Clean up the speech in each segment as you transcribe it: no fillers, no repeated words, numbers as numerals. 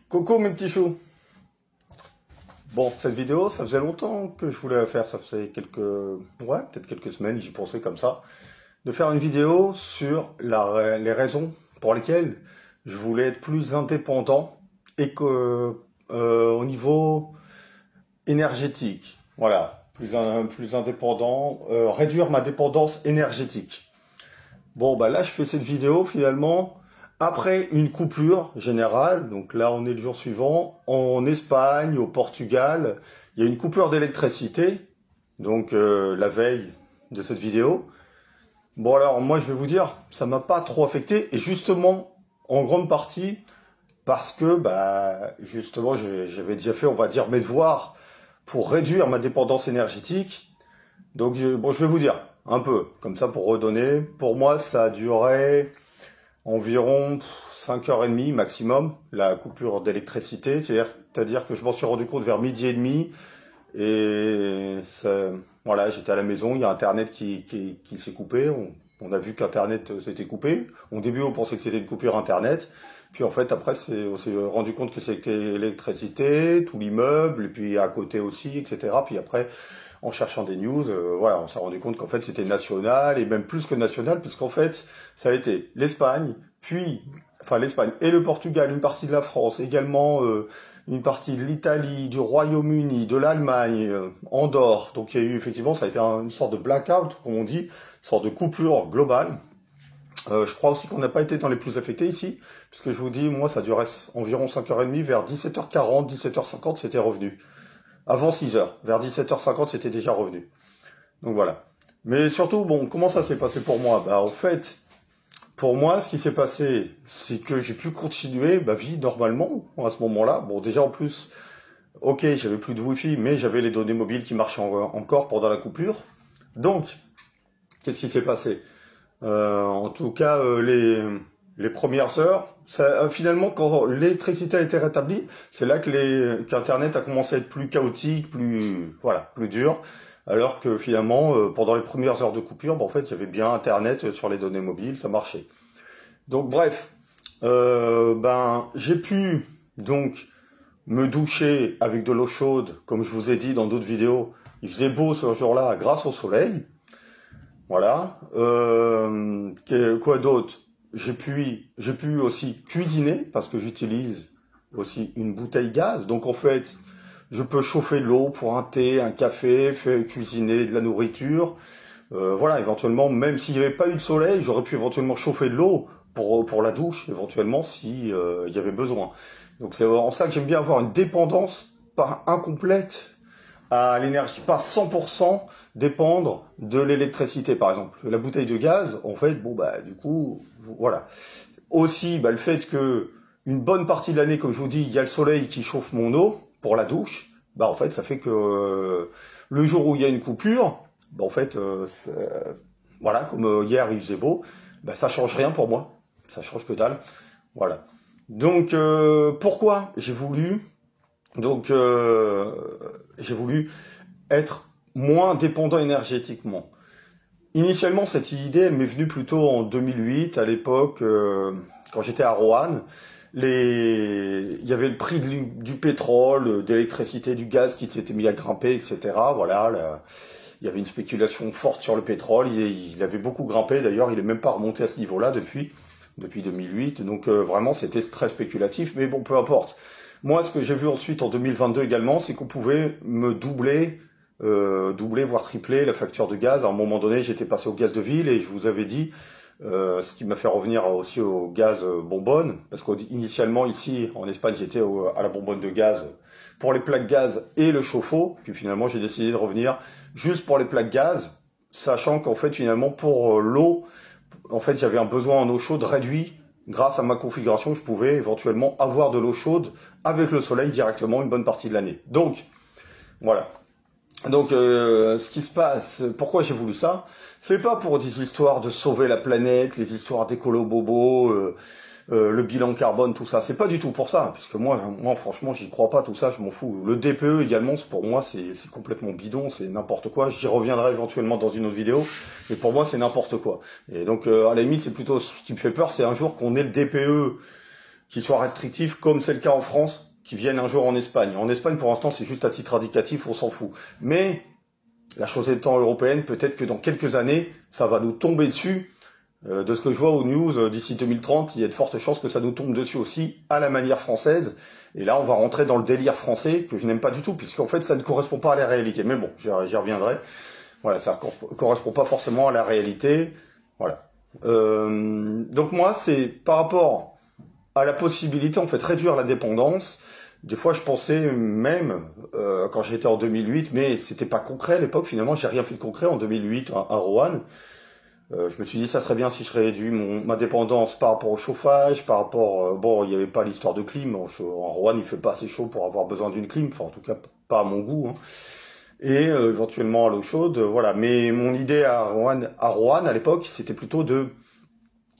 Coucou mes petits choux. Bon, cette vidéo, ça faisait longtemps que je voulais la faire, ça faisait peut-être quelques semaines, j'y pensais comme ça, de faire une vidéo sur les raisons pour lesquelles je voulais être plus indépendant et que au niveau énergétique, voilà, plus indépendant, réduire ma dépendance énergétique. Bon, bah là, je fais cette vidéo finalement après une coupure générale. Donc là, on est le jour suivant. En Espagne, au Portugal, il y a une coupure d'électricité. Donc la veille de cette vidéo. Bon, alors moi, je vais vous dire, ça m'a pas trop affecté. Et justement, en grande partie, parce que, bah, justement, j'avais déjà fait, on va dire, mes devoirs pour réduire ma dépendance énergétique. Donc, bon, je vais vous dire un peu, comme ça, pour redonner. Pour moi, ça a duré environ 5h30 maximum, la coupure d'électricité. C'est-à-dire que je m'en suis rendu compte vers midi et demi. Et ça, voilà, j'étais à la maison, il y a Internet qui s'est coupé. On a vu qu'Internet s'était coupé. Au début, on pensait que c'était une coupure Internet. Puis en fait, après, on s'est rendu compte que c'était l'électricité, tout l'immeuble, et puis à côté aussi, etc. Puis après, en cherchant des news, voilà, on s'est rendu compte qu'en fait c'était national, et même plus que national, puisqu'en fait, ça a été l'Espagne, l'Espagne et le Portugal, une partie de la France, également une partie de l'Italie, du Royaume-Uni, de l'Allemagne, Andorre. Donc il y a eu effectivement, ça a été une sorte de blackout, comme on dit, une sorte de coupure globale. Je crois aussi qu'on n'a pas été dans les plus affectés ici, puisque je vous dis, moi ça durait environ 5h30, vers 17h40, 17h50, c'était revenu. Avant 6h, vers 17h50, c'était déjà revenu. Donc voilà. Mais surtout, bon, comment ça s'est passé pour moi? Bah en fait, pour moi, ce qui s'est passé, c'est que j'ai pu continuer ma vie normalement à ce moment-là. Bon, déjà en plus, ok, j'avais plus de Wi-Fi, mais j'avais les données mobiles qui marchaient encore pendant la coupure. Donc, qu'est-ce qui s'est passé? En tout cas, les premières heures, finalement, quand l'électricité a été rétablie, c'est là qu'Internet a commencé à être plus chaotique, plus dur. Alors que finalement, pendant les premières heures de coupure, en fait, j'avais bien Internet sur les données mobiles, ça marchait. Donc bref, j'ai pu donc me doucher avec de l'eau chaude, comme je vous ai dit dans d'autres vidéos. Il faisait beau ce jour-là grâce au soleil. Voilà. Quoi d'autre? J'ai pu aussi cuisiner parce que j'utilise aussi une bouteille gaz. Donc en fait, je peux chauffer de l'eau pour un thé, un café, cuisiner de la nourriture. Voilà, éventuellement, même s'il n'y avait pas eu de soleil, j'aurais pu éventuellement chauffer de l'eau pour la douche, éventuellement, si il y avait besoin. Donc c'est en ça que j'aime bien avoir une dépendance pas incomplète à l'énergie, pas 100% dépendre de l'électricité, par exemple. La bouteille de gaz, en fait, bon, bah, du coup, voilà. Aussi, bah, le fait que une bonne partie de l'année, comme je vous dis, il y a le soleil qui chauffe mon eau pour la douche, bah, en fait, ça fait que le jour où il y a une coupure, bah, en fait, voilà, comme hier, il faisait beau, bah, ça change rien pour moi. Ça change que dalle. Voilà. Donc, pourquoi j'ai voulu j'ai voulu être moins dépendant énergétiquement. Initialement, cette idée, elle m'est venue plutôt en 2008, à l'époque, quand j'étais à Roanne. Il y avait le prix du pétrole, de l'électricité, du gaz qui s'était mis à grimper, etc. Voilà, il y avait une spéculation forte sur le pétrole. Il avait beaucoup grimpé, d'ailleurs, il n'est même pas remonté à ce niveau-là depuis 2008. Donc vraiment, c'était très spéculatif, mais bon, peu importe. Moi, ce que j'ai vu ensuite en 2022 également, c'est qu'on pouvait me doubler, voire tripler la facture de gaz. À un moment donné, j'étais passé au gaz de ville et je vous avais dit, ce qui m'a fait revenir aussi au gaz bonbonne, parce qu'initialement ici, en Espagne, j'étais à la bonbonne de gaz pour les plaques gaz et le chauffe-eau. Puis finalement, j'ai décidé de revenir juste pour les plaques gaz, sachant qu'en fait, finalement, pour l'eau, en fait, j'avais un besoin en eau chaude réduit. Grâce à ma configuration, je pouvais éventuellement avoir de l'eau chaude avec le soleil directement une bonne partie de l'année. Donc, voilà. Donc, ce qui se passe, pourquoi j'ai voulu ça? C'est pas pour des histoires de sauver la planète, les histoires d'écolo bobo, le bilan carbone, tout ça. C'est pas du tout pour ça, puisque moi franchement, j'y crois pas, tout ça, je m'en fous. Le DPE également, pour moi, c'est complètement bidon, c'est n'importe quoi. J'y reviendrai éventuellement dans une autre vidéo, mais pour moi, c'est n'importe quoi. Et donc, à la limite, c'est plutôt ce qui me fait peur, c'est un jour qu'on ait le DPE qui soient restrictifs, comme c'est le cas en France, qui viennent un jour en Espagne. En Espagne, pour l'instant, c'est juste à titre indicatif, on s'en fout. Mais la chose étant européenne, peut-être que dans quelques années, ça va nous tomber dessus. De ce que je vois aux news, d'ici 2030, il y a de fortes chances que ça nous tombe dessus aussi, à la manière française. Et là, on va rentrer dans le délire français, que je n'aime pas du tout, puisqu'en fait, ça ne correspond pas à la réalité. Mais bon, j'y reviendrai. Voilà, ça ne correspond pas forcément à la réalité. Voilà. Donc moi, c'est par rapport à la possibilité, en fait, réduire la dépendance. Des fois, je pensais même, quand j'étais en 2008, mais c'était pas concret à l'époque, finalement, j'ai rien fait de concret en 2008 à Roanne. Je me suis dit, ça serait bien si je réduis ma dépendance par rapport au chauffage, par rapport... bon, il n'y avait pas l'histoire de clim. En Roanne, il fait pas assez chaud pour avoir besoin d'une clim. Enfin, en tout cas, pas à mon goût. Hein. Et éventuellement à l'eau chaude, voilà. Mais mon idée à Roanne à l'époque, c'était plutôt de...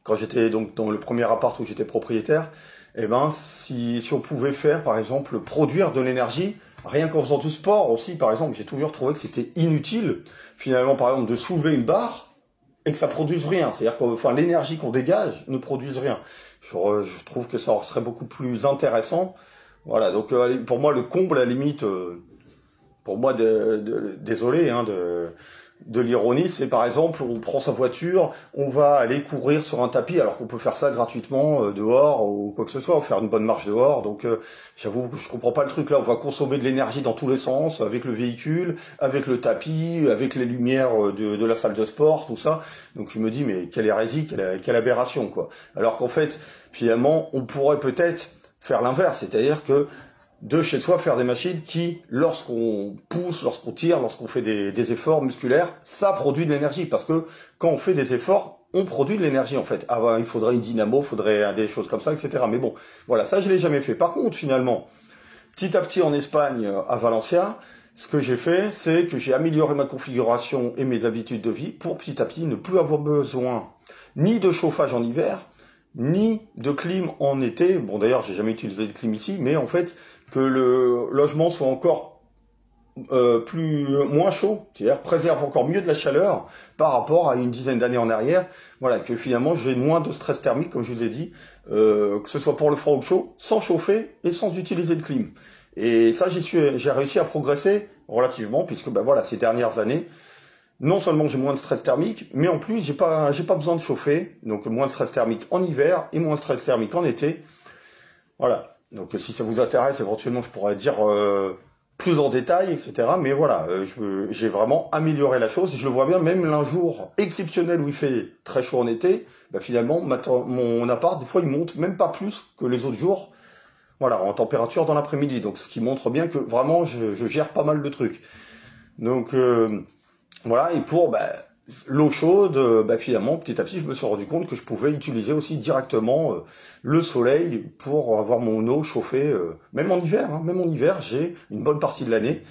Quand j'étais donc dans le premier appart où j'étais propriétaire, eh ben, si on pouvait faire, par exemple, produire de l'énergie, rien qu'en faisant du sport aussi, par exemple, j'ai toujours trouvé que c'était inutile, finalement, par exemple, de soulever une barre, et que ça produise rien. C'est-à-dire que enfin, l'énergie qu'on dégage ne produise rien. Je trouve que ça serait beaucoup plus intéressant. Voilà, donc pour moi, le comble, à la limite, pour moi, désolé hein, de l'ironie, c'est par exemple, on prend sa voiture, on va aller courir sur un tapis, alors qu'on peut faire ça gratuitement dehors ou quoi que ce soit, faire une bonne marche dehors. Donc j'avoue que je comprends pas le truc là, on va consommer de l'énergie dans tous les sens, avec le véhicule, avec le tapis, avec les lumières de la salle de sport, tout ça. Donc je me dis, mais quelle hérésie, quelle aberration, quoi. Alors qu'en fait, finalement, on pourrait peut-être faire l'inverse, c'est-à-dire que de chez soi faire des machines qui, lorsqu'on pousse, lorsqu'on tire, lorsqu'on fait des efforts musculaires, ça produit de l'énergie. Parce que quand on fait des efforts, on produit de l'énergie en fait. Ah ben, il faudrait une dynamo, il faudrait des choses comme ça, etc. Mais bon, voilà, ça je l'ai jamais fait. Par contre, finalement, petit à petit en Espagne, à Valencia, ce que j'ai fait, c'est que j'ai amélioré ma configuration et mes habitudes de vie pour petit à petit ne plus avoir besoin ni de chauffage en hiver, ni de clim en été. Bon d'ailleurs, j'ai jamais utilisé de clim ici, mais en fait, que le logement soit encore moins chaud, c'est-à-dire préserve encore mieux de la chaleur par rapport à une dizaine d'années en arrière. Voilà, que finalement j'ai moins de stress thermique, comme je vous ai dit, que ce soit pour le froid ou le chaud, sans chauffer et sans utiliser de clim. Et ça, j'ai réussi à progresser relativement, puisque ben voilà, ces dernières années, non seulement j'ai moins de stress thermique, mais en plus j'ai pas besoin de chauffer, donc moins de stress thermique en hiver et moins de stress thermique en été. Voilà. Donc si ça vous intéresse, éventuellement je pourrais dire plus en détail, etc. Mais voilà, j'ai vraiment amélioré la chose. Et je le vois bien, même un jour exceptionnel où il fait très chaud en été, bah finalement mon appart, des fois il monte même pas plus que les autres jours. Voilà, en température dans l'après-midi. Donc ce qui montre bien que vraiment je gère pas mal de trucs. Donc voilà, et pour l'eau chaude, finalement, petit à petit, je me suis rendu compte que je pouvais utiliser aussi directement le soleil pour avoir mon eau chauffée, même en hiver. Hein, même en hiver, j'ai une bonne partie de l'année,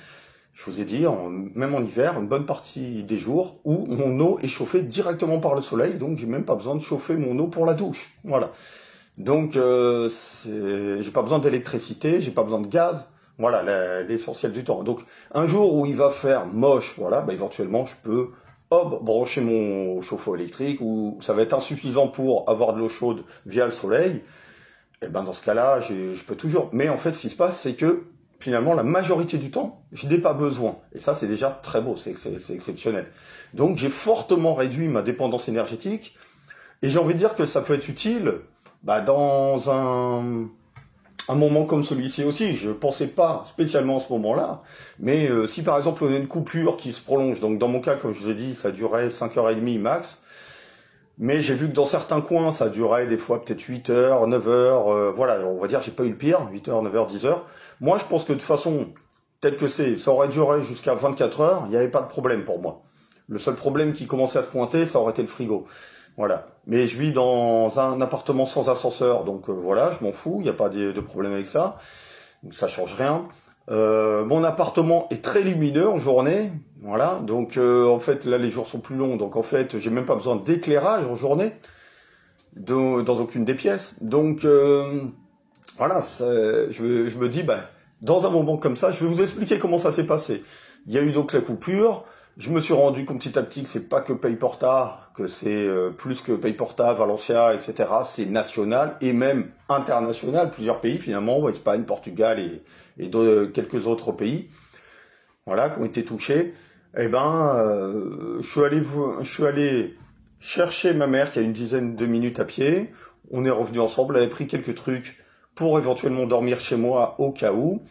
je vous ai dit, même en hiver, une bonne partie des jours où mon eau est chauffée directement par le soleil, donc j'ai même pas besoin de chauffer mon eau pour la douche. Voilà. Donc, j'ai pas besoin d'électricité, j'ai pas besoin de gaz. Voilà, l'essentiel du temps. Donc, un jour où il va faire moche, voilà, éventuellement, je peux brancher mon chauffe-eau électrique, ou ça va être insuffisant pour avoir de l'eau chaude via le soleil. Et ben dans ce cas-là, je peux toujours. Mais en fait, ce qui se passe, c'est que finalement, la majorité du temps, je n'ai pas besoin. Et ça, c'est déjà très beau, c'est exceptionnel. Donc, j'ai fortement réduit ma dépendance énergétique. Et j'ai envie de dire que ça peut être utile dans un moment comme celui-ci aussi. Je pensais pas spécialement à ce moment-là, mais si par exemple on a une coupure qui se prolonge, donc dans mon cas, comme je vous ai dit, ça durait 5h30 max, mais j'ai vu que dans certains coins, ça durait des fois peut-être 8h, 9h, voilà, on va dire j'ai pas eu le pire, 8h, 9h, 10h. Moi, je pense que de toute façon, tel que ça aurait duré jusqu'à 24h, il n'y avait pas de problème pour moi. Le seul problème qui commençait à se pointer, ça aurait été le frigo. Voilà. Mais je vis dans un appartement sans ascenseur, donc voilà, je m'en fous, il n'y a pas de problème avec ça. Donc ça change rien. Mon appartement est très lumineux en journée, voilà. Donc en fait, là, les jours sont plus longs, donc en fait, j'ai même pas besoin d'éclairage en journée, dans aucune des pièces. Donc voilà, je me dis, dans un moment comme ça, je vais vous expliquer comment ça s'est passé. Il y a eu donc la coupure. Je me suis rendu compte petit à petit que c'est pas que PayPorta, que c'est plus que PayPorta, Valencia, etc. C'est national et même international. Plusieurs pays finalement, Espagne, Portugal et quelques autres pays, voilà, qui ont été touchés. Eh ben, je suis allé chercher ma mère qui a une dizaine de minutes à pied. On est revenu ensemble, elle avait pris quelques trucs pour éventuellement dormir chez moi au cas où.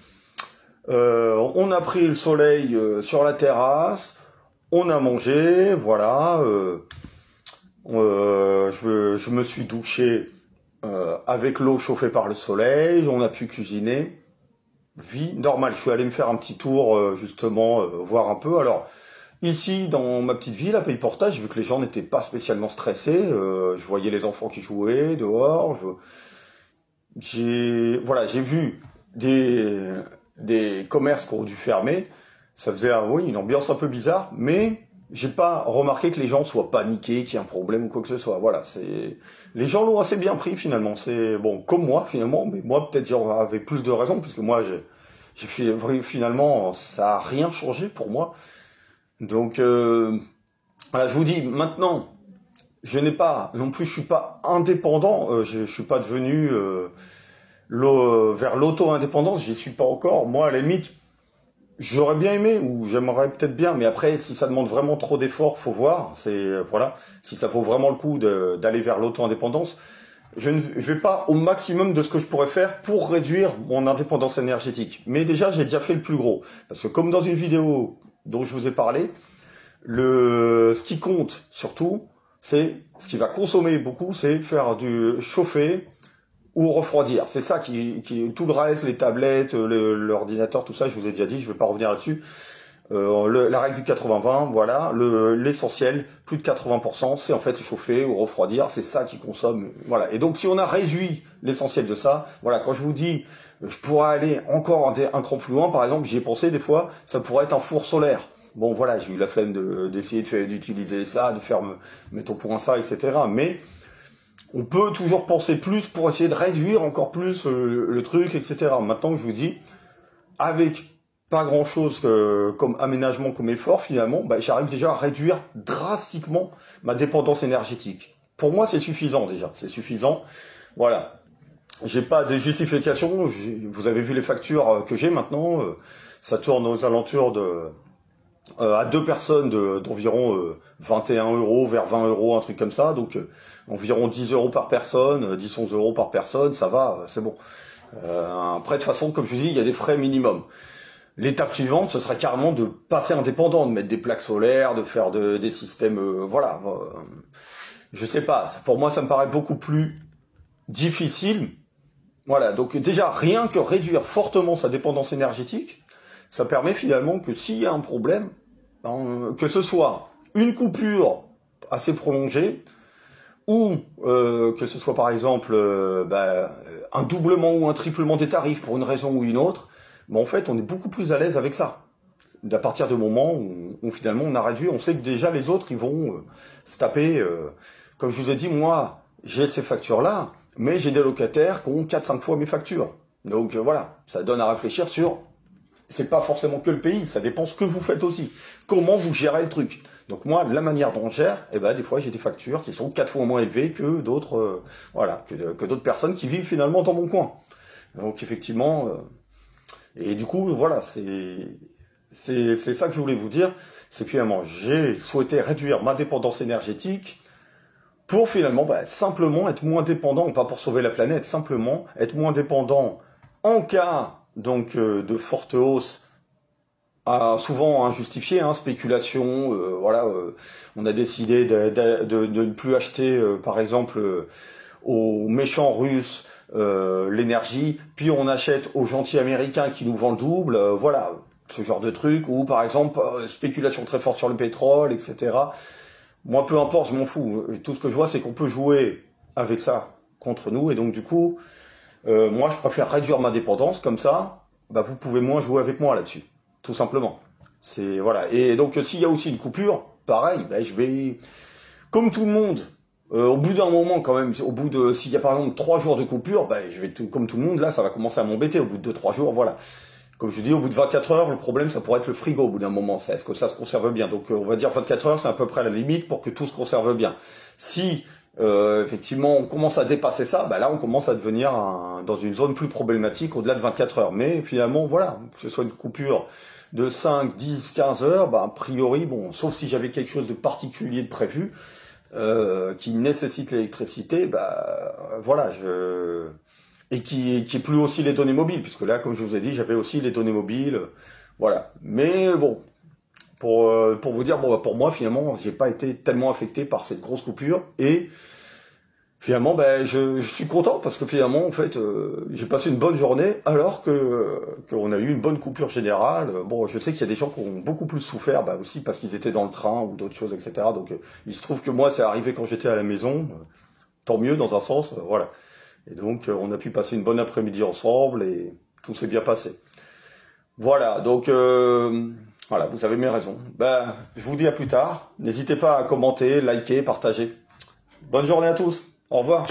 On a pris le soleil sur la terrasse. On a mangé, voilà. Je me suis douché avec l'eau chauffée par le soleil. On a pu cuisiner. Vie normale. Je suis allé me faire un petit tour, justement, voir un peu. Alors, ici, dans ma petite ville, à Pays-Porta, j'ai vu que les gens n'étaient pas spécialement stressés. Je voyais les enfants qui jouaient dehors. J'ai vu des commerces qui ont dû fermer. Ça faisait oui, une ambiance un peu bizarre, mais j'ai pas remarqué que les gens soient paniqués, qu'il y ait un problème ou quoi que ce soit. Voilà, les gens l'ont assez bien pris finalement. C'est bon, comme moi finalement, mais moi peut-être j'avais plus de raisons puisque moi j'ai fait finalement ça a rien changé pour moi. Donc voilà, je vous dis maintenant, je n'ai pas non plus, je suis pas indépendant, je suis pas devenu vers l'auto-indépendance, j'y suis pas encore. Moi, à la limite, j'aurais bien aimé, ou j'aimerais peut-être bien, mais après, si ça demande vraiment trop d'efforts, faut voir. Voilà, si ça vaut vraiment le coup d'aller vers l'auto-indépendance. Je ne vais pas au maximum de ce que je pourrais faire pour réduire mon indépendance énergétique. Mais déjà, j'ai déjà fait le plus gros. Parce que comme dans une vidéo dont je vous ai parlé, ce qui compte surtout, c'est ce qui va consommer beaucoup, c'est faire du chauffer ou refroidir. C'est ça tout le reste, les tablettes, l'ordinateur, tout ça, je vous ai déjà dit, je ne vais pas revenir là-dessus. La règle du 80-20, voilà, l'essentiel, plus de 80%, c'est en fait chauffer ou refroidir, c'est ça qui consomme, voilà. Et donc si on a réduit l'essentiel de ça, voilà, quand je vous dis, je pourrais aller encore un cran plus loin, par exemple, j'y ai pensé des fois, ça pourrait être un four solaire. Bon voilà, j'ai eu la flemme d'essayer d'utiliser ça, de faire mettre au point ça, etc. Mais on peut toujours penser plus pour essayer de réduire encore plus le truc, etc. Maintenant que je vous dis, avec pas grand chose comme aménagement, comme effort, finalement, j'arrive déjà à réduire drastiquement ma dépendance énergétique. Pour moi, c'est suffisant déjà, c'est suffisant. Voilà. J'ai pas de justification, vous avez vu les factures que j'ai maintenant, ça tourne aux alentours à deux personnes d'environ 21 euros vers 20 euros, un truc comme ça, donc environ 10 euros par personne, 10-11 euros par personne, ça va, c'est bon. Après, de toute façon, comme je vous dis, il y a des frais minimum. L'étape suivante, ce serait carrément de passer indépendant, de mettre des plaques solaires, de faire des systèmes, voilà. Je sais pas, pour moi, ça me paraît beaucoup plus difficile. Voilà, donc déjà, rien que réduire fortement sa dépendance énergétique, ça permet finalement que s'il y a un problème, que ce soit une coupure assez prolongée, ou que ce soit par exemple un doublement ou un triplement des tarifs pour une raison ou une autre, en fait on est beaucoup plus à l'aise avec ça. À partir du moment où finalement on a réduit, on sait que déjà les autres ils vont se taper, comme je vous ai dit, moi j'ai ces factures-là, mais j'ai des locataires qui ont 4-5 fois mes factures. Donc voilà, ça donne à réfléchir sur, c'est pas forcément que le pays, ça dépend ce que vous faites aussi, comment vous gérez le truc. Donc moi, la manière dont je gère, des fois j'ai des factures qui sont 4 fois moins élevées que d'autres, que d'autres personnes qui vivent finalement dans mon coin. Donc effectivement, et du coup voilà, c'est ça que je voulais vous dire, c'est que finalement j'ai souhaité réduire ma dépendance énergétique pour finalement simplement être moins dépendant, pas pour sauver la planète, simplement être moins dépendant en cas donc de forte hausse. Souvent injustifié, spéculation, on a décidé de ne plus acheter, par exemple, aux méchants russes l'énergie, puis on achète aux gentils américains qui nous vendent le double, voilà, ce genre de truc, ou par exemple, spéculation très forte sur le pétrole, etc. Moi, peu importe, je m'en fous. Tout ce que je vois, c'est qu'on peut jouer avec ça contre nous, et donc du coup, moi, je préfère réduire ma dépendance, comme ça, vous pouvez moins jouer avec moi là-dessus. Tout simplement. Voilà. Et donc s'il y a aussi une coupure, pareil, je vais, comme tout le monde, au bout d'un moment quand même, s'il y a par exemple 3 jours de coupure, je vais comme tout le monde, là ça va commencer à m'embêter au bout de 2-3 jours, voilà. comme je dis, au bout de 24 heures, le problème, ça pourrait être le frigo au bout d'un moment. Est-ce que ça se conserve bien? Donc, on va dire 24 heures, c'est à peu près la limite pour que tout se conserve bien. Si, effectivement, on commence à dépasser ça, bah là, on commence à devenir dans une zone plus problématique au-delà de 24 heures. Mais finalement, voilà, que ce soit une coupure de 5, 10, 15 heures, bah, a priori, bon, sauf si j'avais quelque chose de particulier de prévu, qui nécessite l'électricité, bah, voilà, et qui est plus aussi les données mobiles, puisque là, comme je vous ai dit, j'avais aussi les données mobiles, voilà. Mais bon, pour vous dire, bon, bah, pour moi, finalement, j'ai pas été tellement affecté par cette grosse coupure, et finalement, ben, je suis content, parce que finalement, en fait, j'ai passé une bonne journée, alors qu'on a eu une bonne coupure générale. Bon, je sais qu'il y a des gens qui ont beaucoup plus souffert, bah, aussi parce qu'ils étaient dans le train, ou d'autres choses, etc. Donc, il se trouve que moi, c'est arrivé quand j'étais à la maison, tant mieux, dans un sens, voilà. Et donc, on a pu passer une bonne après-midi ensemble et tout s'est bien passé. Voilà, donc, voilà, vous avez mes raisons. Ben, je vous dis à plus tard. N'hésitez pas à commenter, liker, partager. Bonne journée à tous. Au revoir.